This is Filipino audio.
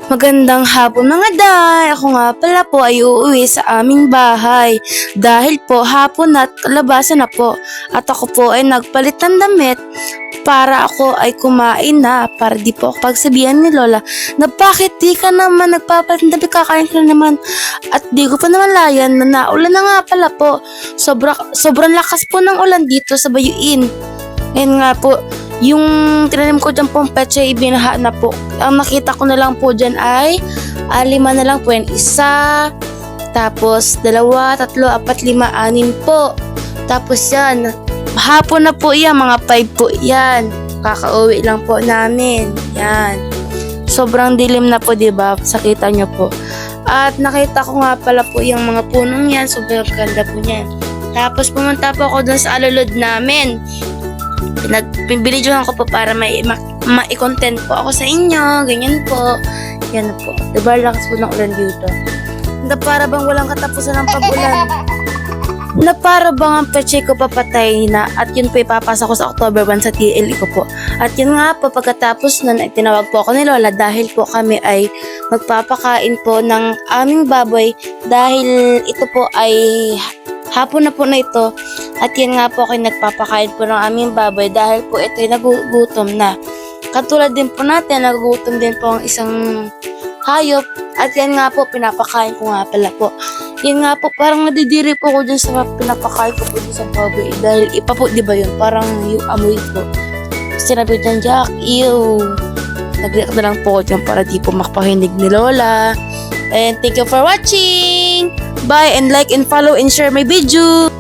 Magandang hapon mga day! Ako nga pala po ay uuwi sa aming bahay dahil po hapon na at labasan na po at ako po ay nagpalit ng damit para ako ay kumain na para di po ako pagsabihan ni Lola na bakit di ka naman nagpapalit ng damit, kakain ka na naman at di ko pa naman layan na naulan na nga pala po. Sobrang lakas po ng ulan dito sa Bayuin. Ngayon nga po, yung tinanim ko dyan pong petsa ay binaha na po. Ang nakita ko na lang po dyan ay 5 na lang po yan. 1, tapos 2, 3, 4, 5, 6 po. Tapos yan, hapon na po yan, mga 5 po yan. Kakauwi lang po namin. Yan. Sobrang dilim na po, diba? Sakita nyo po. At nakita ko nga pala po yung mga punong yan. Sobrang ganda po yan. Tapos pumunta po ako dun sa alulod namin. Pinbilidyohan ko po para ma-content po ako sa inyo. Ganyan po. Yan po. Diba, lakas po ng ulan dito. Na para bang walang katapusan ng pag-ulan. Na para bang ang peche ko papatay na. At yun po ipapasa ko sa October 1 sa TLE ko po. At yun nga po, pagkatapos nun ay tinawag po ako ni Lola dahil po kami ay magpapakain po ng aming baboy dahil ito po ay hapon na po na ito. At yan nga po kayo nagpapakain po ng aming baboy dahil po ito ay nagugutom na. Katulad din po natin, nagugutom din po ang isang hayop. At yan nga po, pinapakain ko nga pala po. Yan nga po, parang nadidiri po ko dyan sa pinapakain ko po dyan sa baboy. Dahil ipa po, di ba yun? Parang yung amoy po. Sinabi dyan, Jack, ew. Nag-react na lang po ko dyan para di po makapahinig ni Lola. And thank you for watching! Bye and like and follow and share my video!